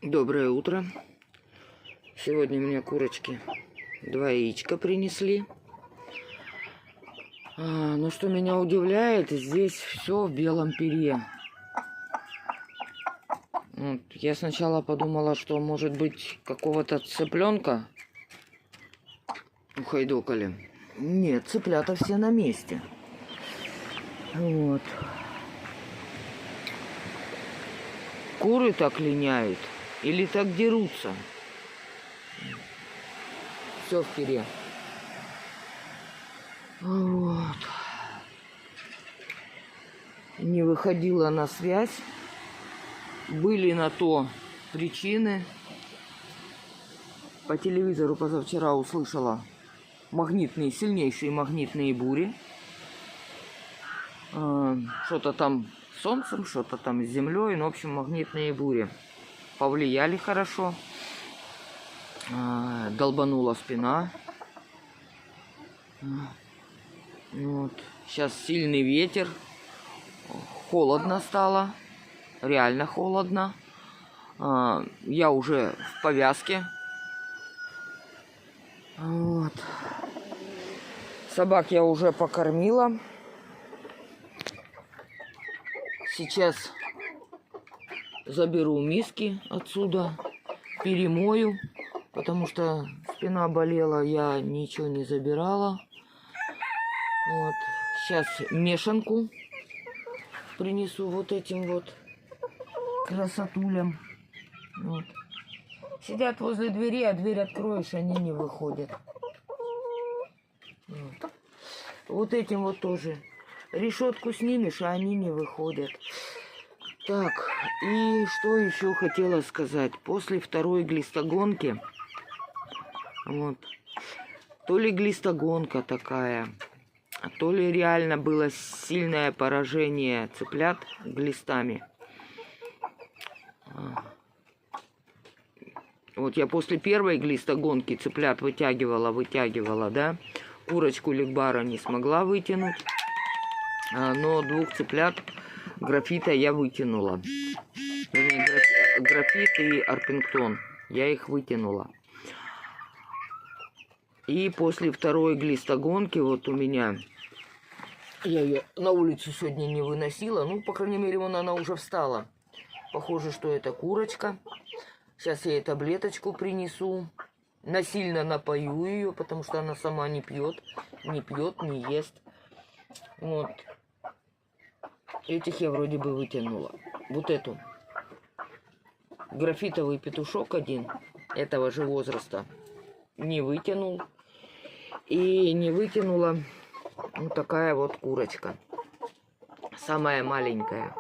Доброе утро. Сегодня мне курочки 2 яичка принесли. Но что меня удивляет, здесь все в белом перье. Вот, я сначала подумала, что может быть какого-то цыпленка ухайдокали. Нет, цыплята все на месте. Вот. Куры так линяют или так дерутся. Все в перье. Вот. Не выходила на связь. Были на то причины. По телевизору позавчера услышала сильнейшие магнитные бури. Что-то там с солнцем, что-то там с землей. Ну, в общем, магнитные бури повлияли хорошо. Долбанула спина. Вот. Сейчас сильный ветер. Холодно стало. Реально холодно. Я уже в повязке. Вот. Собак я уже покормила. Сейчас заберу миски отсюда. Перемою. Потому что спина болела, я ничего не забирала. Вот. Сейчас мешанку принесу вот этим вот красотулям. Вот. Сидят возле двери, а дверь откроешь, они не выходят. Вот этим вот тоже. Решетку снимешь, а они не выходят. Так, и что еще хотела сказать. После второй глистогонки, вот, то ли глистогонка такая, то ли реально было сильное поражение цыплят глистами. Вот я после первой глистогонки цыплят вытягивала, да. Курочку ликбара не смогла вытянуть. Но 2 цыплят графита я вытянула. Графит и арпингтон. Я их вытянула. И после второй глистогонки вот у меня... Я ее на улицу сегодня не выносила. Ну, по крайней мере, она уже встала. Похоже, что это курочка. Сейчас я ей таблеточку принесу. Насильно напою ее, потому что она сама не пьет, не ест. Вот. Этих я вроде бы вытянула. Вот эту. Графитовый петушок один этого же возраста не вытянул. И не вытянула вот такая вот курочка. Самая маленькая.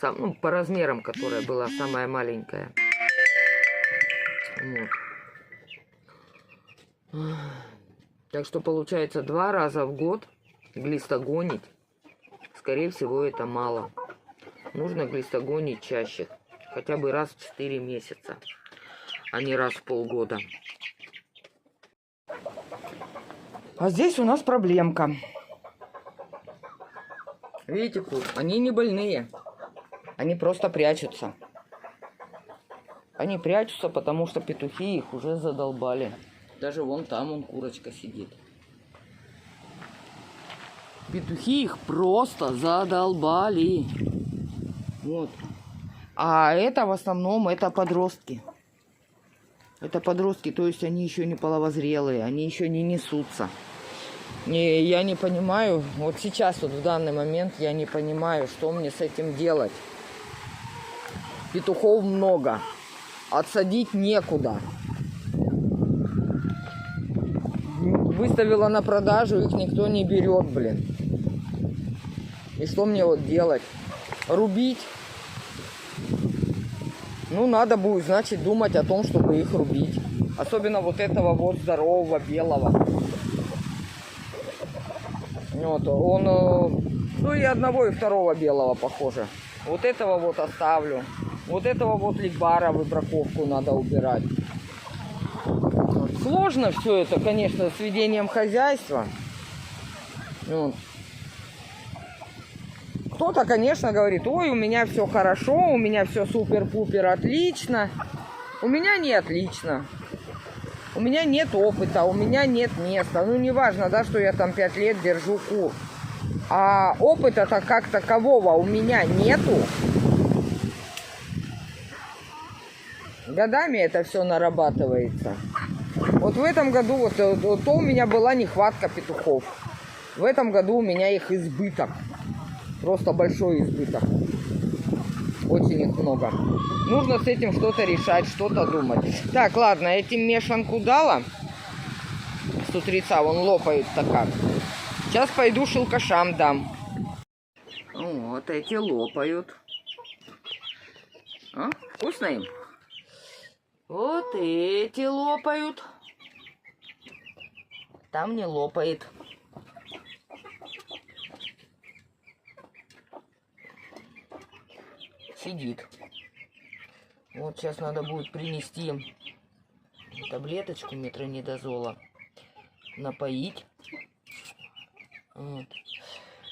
Ну, по размерам, которая была самая маленькая. Вот. Так что получается 2 раза в год глистогонить. Скорее всего, это мало. Нужно глистогонить чаще. Хотя бы раз в 4 месяца. А не раз в полгода. А здесь у нас проблемка. Видите, кур? Они не больные. Они просто прячутся. Они прячутся, потому что петухи их уже задолбали. Даже вон там курочка сидит. Петухи их просто задолбали. Вот. А это в основном это подростки. Это подростки, то есть они еще не половозрелые, они еще не несутся. И я не понимаю, вот сейчас, вот в данный момент, я не понимаю, что мне с этим делать. Петухов много. Отсадить некуда. Выставила на продажу, их никто не берет, блин. И что мне вот делать? Рубить? Ну, надо будет, значит, думать о том, чтобы их рубить. Особенно вот этого вот здорового белого. Вот, он, ну, и одного, и второго белого, похоже. Вот этого вот оставлю. Вот этого вот ликбара выбраковку надо убирать. Сложно все это, конечно, с ведением хозяйства. Вот. кто-то, конечно, говорит: ой, у меня все хорошо, у меня все супер-пупер отлично. У меня не отлично. У меня нет опыта, у меня нет места. Ну, неважно, да, что я там 5 лет держу кур. А опыта-то как такового у меня нету. Годами это все нарабатывается. Вот в этом году вот то у меня была нехватка петухов. В этом году у меня их избыток. Просто большой избыток. Очень их много. Нужно с этим что-то решать, что-то думать. Так, ладно, этим мешанку дала. С утреца вон лопают-то как. Сейчас пойду шелкашам дам. Вот эти лопают. А? Вкусно им? Вот эти лопают. Там не лопает. Сидит. Вот сейчас надо будет принести таблеточку метронидозола, напоить. Вот.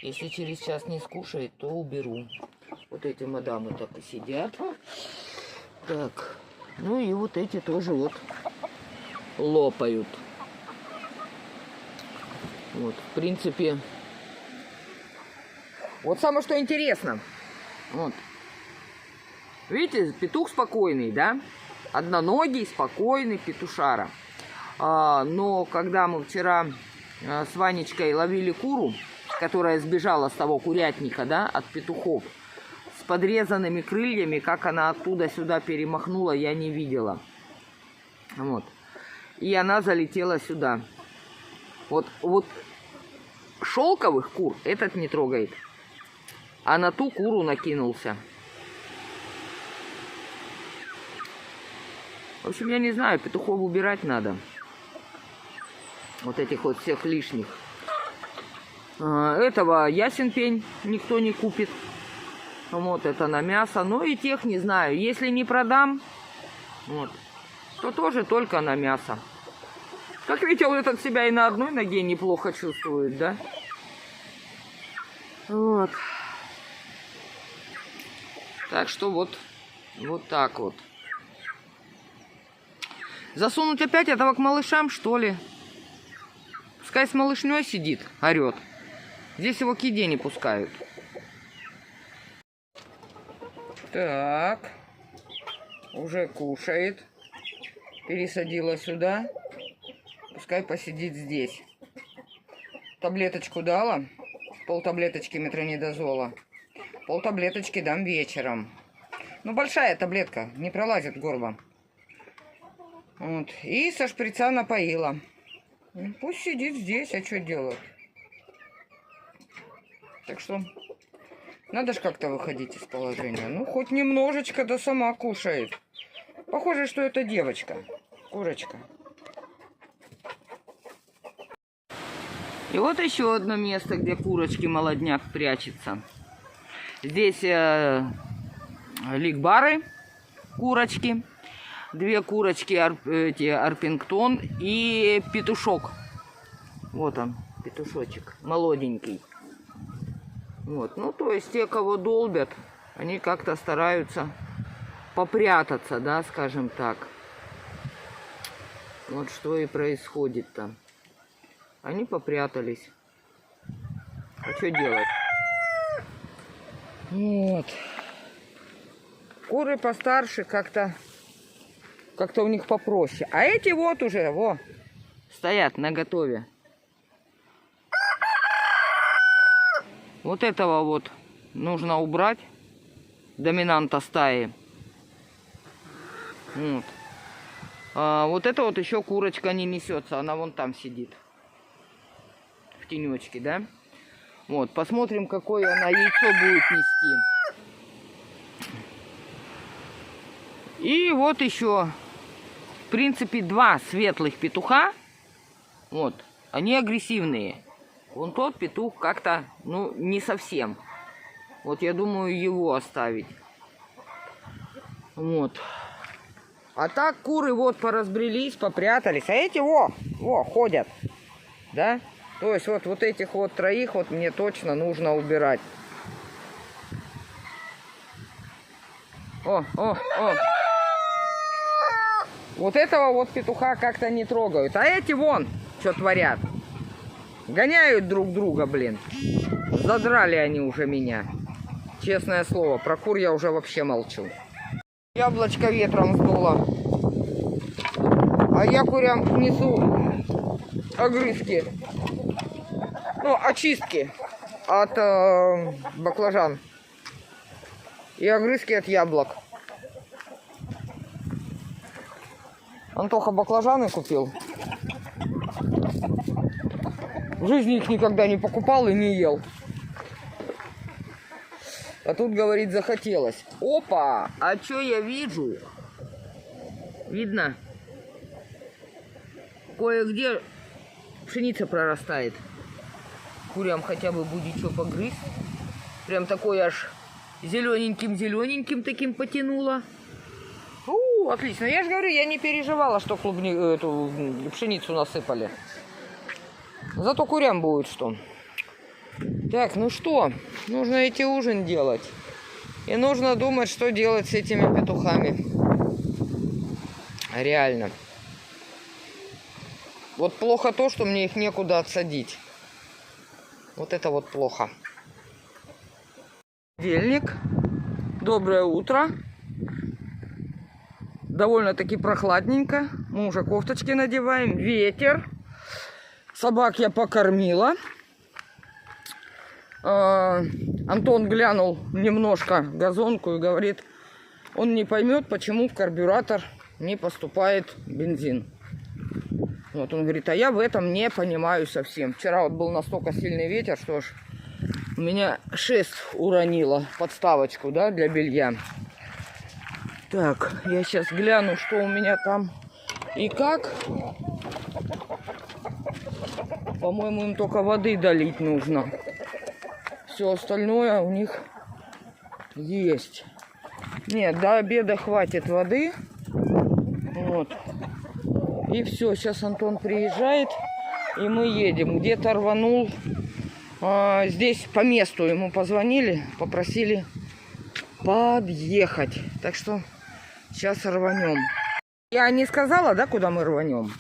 Если через час не скушает, то уберу. Вот эти мадамы так и сидят. Так. Ну и вот эти тоже вот лопают. Вот, в принципе. Вот самое что интересно. Вот. Видите, петух спокойный, да? Одноногий, спокойный петушара. Но когда мы вчера с Ванечкой ловили куру, которая сбежала с того курятника, да, от петухов, с подрезанными крыльями, как она оттуда сюда перемахнула, я не видела. Вот. И она залетела сюда. Вот шелковых кур этот не трогает. А на ту куру накинулся. В общем, я не знаю, петухов убирать надо. Вот этих вот всех лишних. Этого ясен пень никто не купит. Вот это на мясо. Ну и тех не знаю. Если не продам, вот, то тоже только на мясо. Как видите, вот этот себя и на одной ноге неплохо чувствует, да? Вот. Так что вот так вот. Засунуть опять этого к малышам, что ли? Пускай с малышней сидит, орет. Здесь его к еде не пускают. Так. Уже кушает. Пересадила сюда. Пускай посидит здесь. Таблеточку дала. Полтаблеточки метронидозола. Полтаблеточки дам вечером. Ну, большая таблетка. Не пролазит в горло. Вот. И со шприца напоила. Пусть сидит здесь, а что делать? Так что надо же как-то выходить из положения. Ну, хоть немножечко, да сама кушает. Похоже, что это девочка. Курочка. И вот еще одно место, где курочки молодняк прячется. Здесь ликбары, курочки. Две курочки, арпингтон и петушок. Вот он, петушочек, молоденький. Вот, ну то есть те, кого долбят, они как-то стараются попрятаться, да, скажем так. Вот что и происходит там. Они попрятались. А что делать? Вот. Куры постарше как-то у них попроще. А эти вот уже, стоят наготове. Вот этого вот нужно убрать. Доминанта стаи. Вот. А вот это вот еще курочка не несется. Она вон там сидит. В тенечке, да? Вот, посмотрим, какое она яйцо будет нести. И вот еще, в принципе, два светлых петуха. Вот, они агрессивные. Вон тот петух как-то, ну, не совсем. Вот я думаю его оставить. Вот. А так куры вот поразбрелись, попрятались. А эти ходят. Да? То есть вот этих вот троих вот мне точно нужно убирать. О, о, о. Вот этого вот петуха как-то не трогают. А эти вон, что творят. Гоняют друг друга, блин. Задрали они уже меня. Честное слово, про кур я уже вообще молчу. Яблочко ветром сдуло. А я курям несу огрызки. Ну, очистки от баклажан. И огрызки от яблок. Антоха баклажаны купил. В жизни их никогда не покупал и не ел. А тут, говорит, захотелось. Опа! А что я вижу? Видно? Кое-где пшеница прорастает. Курям хотя бы будет что погрызть. Прям такой аж зелененьким таким потянуло. Отлично. Я же говорю, я не переживала, что эту пшеницу насыпали. Зато курям будет что. Так, ну что? Нужно идти ужин делать. И нужно думать, что делать с этими петухами. Реально. Вот плохо то, что мне их некуда отсадить. Вот это вот плохо. Понедельник. Доброе утро. Довольно-таки прохладненько. Мы уже кофточки надеваем. Ветер. Собак я покормила. Антон глянул немножко газонку и говорит, он не поймет, почему в карбюратор не поступает бензин. Вот он говорит, а я в этом не понимаю совсем. Вчера вот был настолько сильный ветер, что ж у меня шест уронило, подставочку, да, для белья. Так, я сейчас гляну, что у меня там и как. По-моему, им только воды долить нужно. Все остальное у них есть. Нет, до обеда хватит воды. Вот. И все, сейчас Антон приезжает, и мы едем. Где-то рванул. Здесь по месту ему позвонили, попросили подъехать. Так что сейчас рванем. Я не сказала, да, куда мы рванем?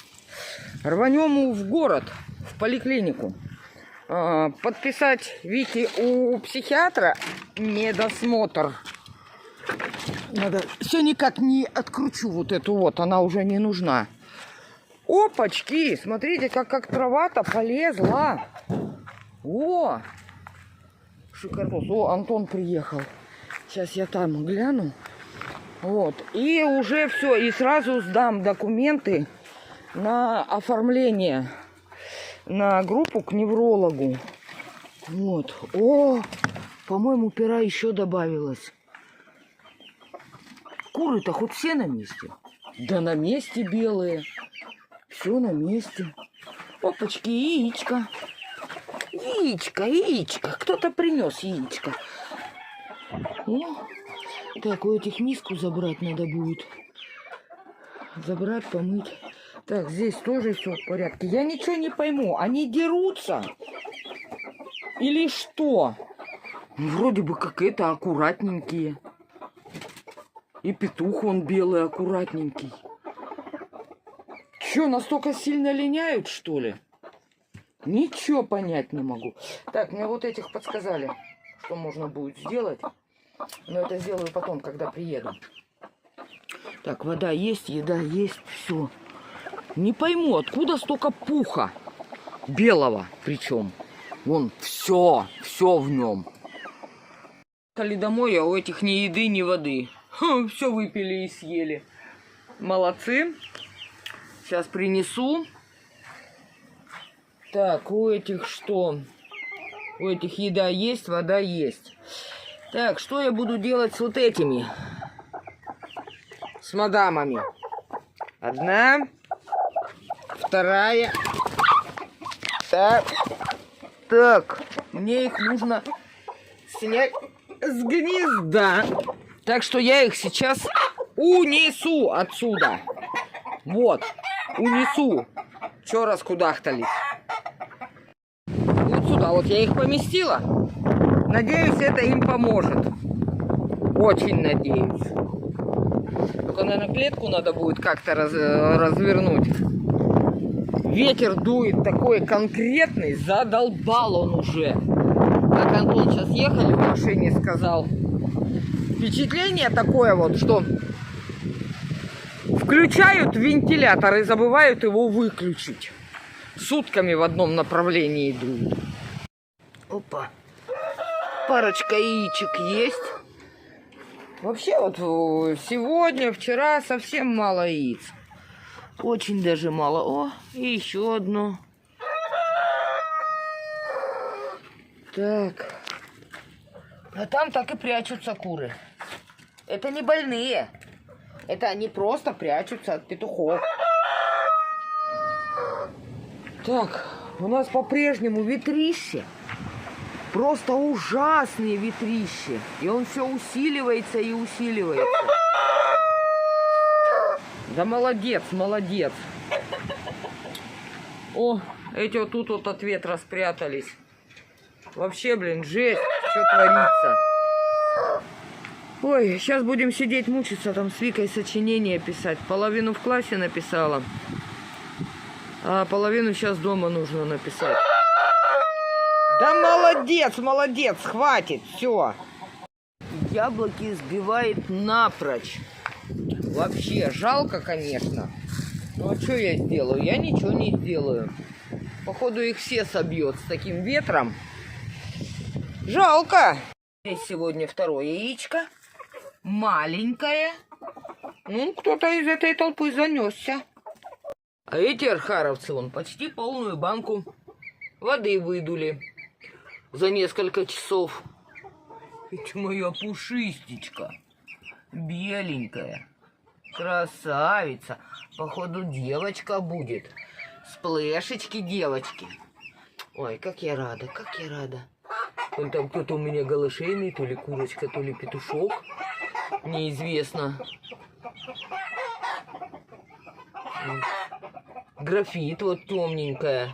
Рванем в город, в поликлинику. Подписать Вики у психиатра медосмотр. Надо. Все никак не откручу вот эту вот, она уже не нужна. Опачки, смотрите, как трава-то полезла. О, шикарно. О, Антон приехал. Сейчас я там гляну. Вот. И уже все. И сразу сдам документы на оформление на группу к неврологу. Вот. О, по-моему, пера еще добавилось. Куры-то хоть все на месте? Да на месте белые. Все на месте. Опачки, яичко. Яичко. Кто-то принес яичко. О, так, у этих миску забрать надо будет. Забрать, помыть. Так, здесь тоже все в порядке. Я ничего не пойму. Они дерутся? Или что? Вроде бы как это аккуратненькие. И петух он белый, аккуратненький. Че, настолько сильно линяют, что ли? Ничего понять не могу. Так, мне вот этих подсказали, что можно будет сделать. Но это сделаю потом, когда приеду. Так, вода есть, еда есть, все. Не пойму, откуда столько пуха. Белого причем. Вон, все в нем. Приехали домой, а у этих ни еды, ни воды. Все выпили и съели. Молодцы. Сейчас принесу. Так, у этих что? У этих еда есть, вода есть. Так, что я буду делать с вот этими? С мадамами. Одна. Вторая. Так, мне их нужно снять с гнезда. Так что я их сейчас унесу отсюда. Вот, унесу. Че раскудахтались? Вот сюда вот я их поместила. Надеюсь, это им поможет. Очень надеюсь. Только, наверное, клетку надо будет как-то развернуть. Ветер дует такой конкретный, задолбал он уже. Как Антон сейчас ехали в машине, сказал. Впечатление такое вот, что включают вентилятор и забывают его выключить. Сутками в одном направлении идут. Опа. Парочка яичек есть. Вообще вот сегодня, вчера совсем мало яиц. Очень даже мало. О, и еще одно. Так. А там так и прячутся куры. Это не больные. Это они просто прячутся от петухов. Так, у нас по-прежнему ветрище. Просто ужасные ветрище. И он все усиливается и усиливается. Да молодец, молодец. О, эти вот тут вот от ветра спрятались. Вообще, блин, жесть, что творится. Ой, сейчас будем сидеть мучиться, там с Викой сочинение писать. Половину в классе написала. А половину сейчас дома нужно написать. Да молодец, молодец, хватит, все. Яблоки сбивает напрочь. Вообще, жалко, конечно. Ну, а что я сделаю? Я ничего не сделаю. Походу, их все собьет с таким ветром. Жалко. Здесь сегодня второе яичко. Маленькое. Ну, кто-то из этой толпы занесся. А эти архаровцы, вон, почти полную банку воды выдули за несколько часов. Это моя пушистичка. Беленькая. Красавица. Походу, девочка будет. Сплэшечки девочки. Ой, как я рада, как я рада. Вон там кто-то у меня голошейный, то ли курочка, то ли петушок. Неизвестно. Графит вот темненькая.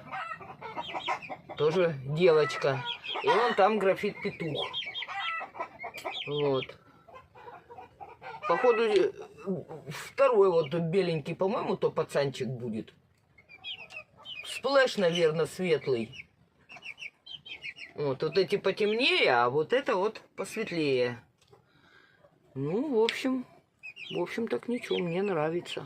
Тоже девочка. И вон там графит-петух. Вот. Походу, второй вот беленький, по-моему, то пацанчик будет. Сплэш, наверное, светлый. Вот эти потемнее, а вот это вот посветлее. Ну, в общем, так ничего, мне нравится.